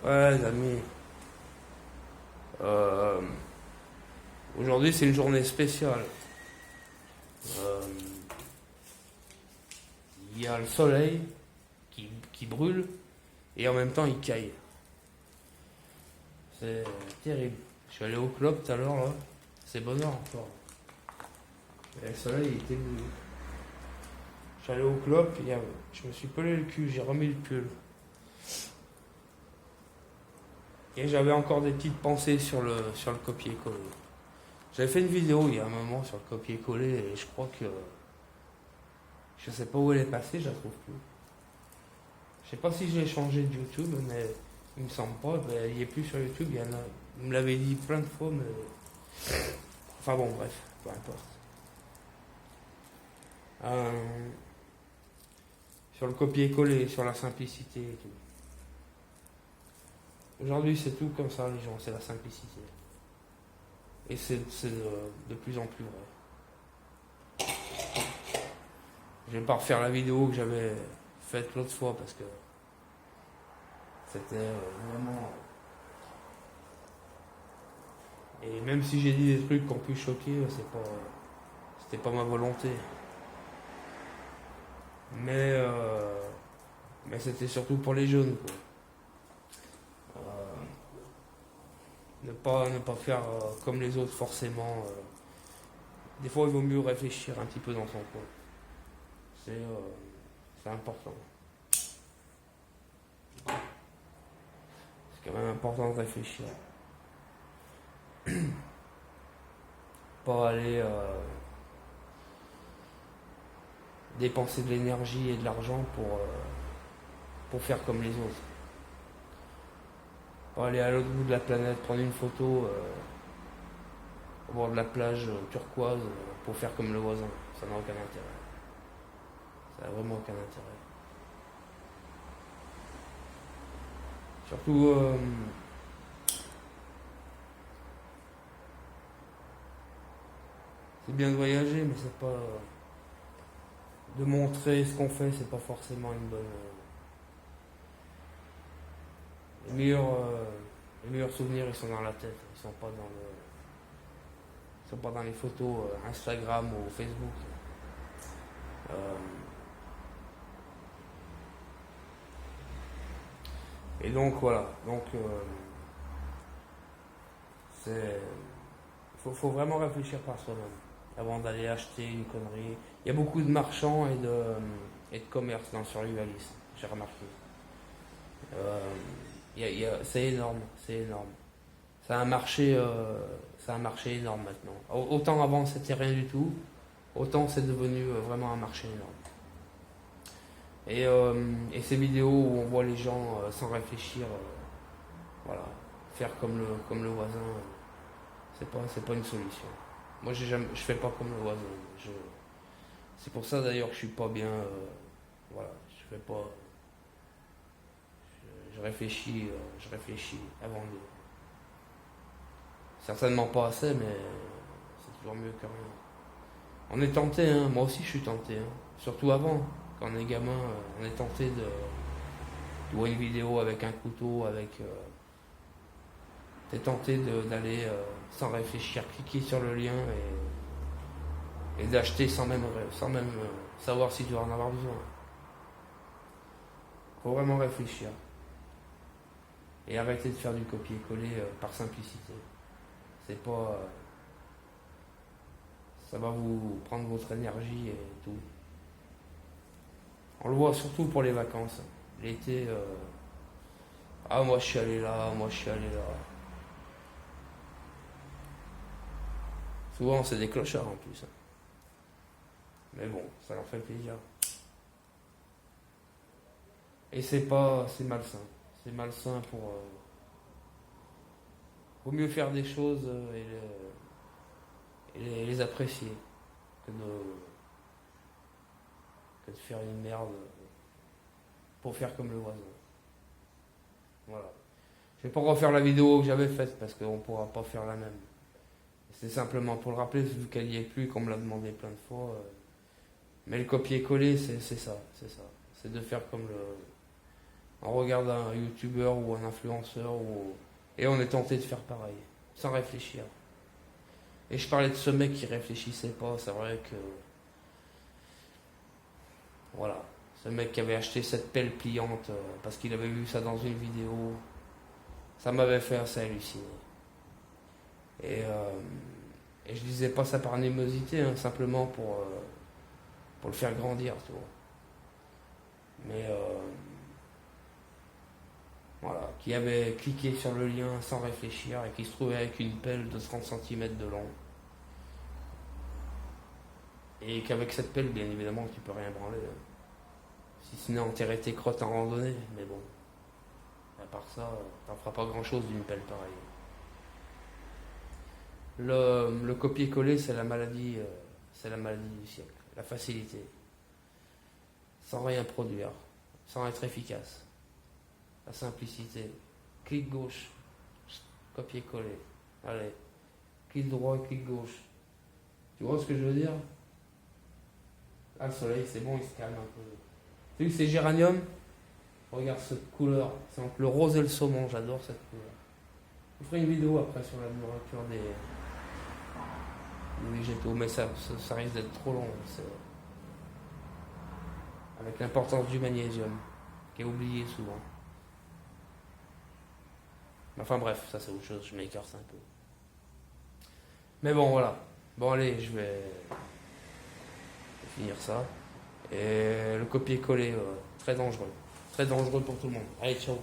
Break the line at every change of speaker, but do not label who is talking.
Ouais, les amis. Euh, Aujourd'hui, c'est une journée spéciale. Euh, Il y a le soleil qui brûle et en même temps il caille. C'est terrible. Je suis allé au club tout à l'heure, là. C'est bonheur encore. Et le soleil il était brûlé. Je suis allé au club et je me suis pelé le cul, j'ai remis le pull. Et j'avais encore des petites pensées sur le copier-coller. J'avais fait une vidéo il y a un moment sur le copier-coller et je crois que je sais pas où elle est passée, je la trouve plus. Je sais pas si j'ai changé de YouTube, mais il me semble pas. Ben, il est plus sur YouTube, il y en a. Vous me l'avez dit plein de fois, mais. Enfin bon, bref, peu importe. Euh, Sur le copier-coller, sur la simplicité et tout. Aujourd'hui, c'est tout comme ça, les gens, c'est la simplicité. Et c'est de plus en plus vrai. Je vais pas refaire la vidéo que j'avais faite l'autre fois parce que c'était vraiment. Et même si j'ai dit des trucs qui ont pu choquer, c'était pas ma volonté. Mais, mais c'était surtout pour les jeunes, quoi. Ne pas faire comme les autres, forcément. Des fois, il vaut mieux réfléchir un petit peu dans son coin. C'est important. C'est quand même important de réfléchir. Pas aller dépenser de l'énergie et de l'argent pour faire comme les autres. Pas aller à l'autre bout de la planète, prendre une photo au bord de la plage turquoise pour faire comme le voisin. Ça n'a aucun intérêt. Ça n'a vraiment aucun intérêt. Surtout, c'est bien de voyager, mais c'est pas. De montrer ce qu'on fait, c'est pas forcément une bonne. Les meilleurs souvenirs, ils sont dans la tête. Ils sont pas dans les photos Instagram ou Facebook. Euh, et donc voilà. Donc faut vraiment réfléchir par soi-même avant d'aller acheter une connerie. Il y a beaucoup de marchands et de commerces dans le survivalisme, j'ai remarqué. Euh, c'est énorme, c'est énorme. C'est un marché énorme maintenant. Autant avant c'était rien du tout, autant c'est devenu vraiment un marché énorme. Et ces vidéos où on voit les gens sans réfléchir, voilà, faire comme le voisin, c'est pas une solution. Moi je fais pas comme le voisin. C'est pour ça d'ailleurs que je suis pas bien. Voilà, je fais pas. Je réfléchis avant de. Certainement pas assez, mais c'est toujours mieux que rien. On est tenté, hein. Moi aussi je suis tenté, hein. Surtout avant, quand on est gamin, on est tenté de voir une vidéo avec un couteau, t'es tenté d'aller sans réfléchir, cliquer sur le lien et d'acheter sans même savoir si tu vas en avoir besoin. Faut vraiment réfléchir. Et arrêter de faire du copier-coller par simplicité. C'est pas. Ça va vous prendre votre énergie et tout. On le voit surtout pour les vacances. L'été, ah moi je suis allé là, moi je suis allé là. Souvent c'est des clochards en plus. Mais bon, ça leur fait plaisir. Et c'est malsain. C'est malsain pour. Vaut mieux faire des choses et les apprécier que de faire une merde pour faire comme le voisin. Voilà. Je vais pas refaire la vidéo que j'avais faite parce qu'on pourra pas faire la même. C'est simplement pour le rappeler, vu qu'elle y est plus, qu'on me l'a demandé plein de fois. Mais le copier-coller, c'est ça. C'est de faire On regarde un youtubeur ou un influenceur et on est tenté de faire pareil, sans réfléchir. Et je parlais de ce mec qui réfléchissait pas, c'est vrai que... Voilà, ce mec qui avait acheté cette pelle pliante parce qu'il avait vu ça dans une vidéo, ça m'avait fait assez halluciner. Et je disais pas ça par animosité, hein, simplement pour le faire grandir, tu vois. Mais voilà, qui avait cliqué sur le lien sans réfléchir et qui se trouvait avec une pelle de 30 cm de long. Et qu'avec cette pelle, bien évidemment, tu peux rien branler. Hein. Si ce n'est enterrer tes crottes en randonnée, mais bon. À part ça, t'en feras pas grand chose d'une pelle pareille. Le copier-coller, c'est la maladie du siècle. La facilité. Sans rien produire. Sans être efficace. La simplicité. Clic gauche. Copier-coller. Allez. Clic droit, clic gauche. Tu vois ce que je veux dire? Ah, le soleil, c'est bon, il se calme un peu. Tu sais que c'est géranium? Regarde cette couleur. C'est entre le rose et le saumon. J'adore cette couleur. Je ferai une vidéo après sur la nourriture des végétaux, mais ça risque d'être trop long. Avec l'importance du magnésium, qui est oublié souvent. Enfin bref, ça c'est autre chose, je m'écarte un peu. Mais bon, voilà. Bon, allez, je vais finir ça. Et le copier-coller, très dangereux. Très dangereux pour tout le monde. Allez, ciao.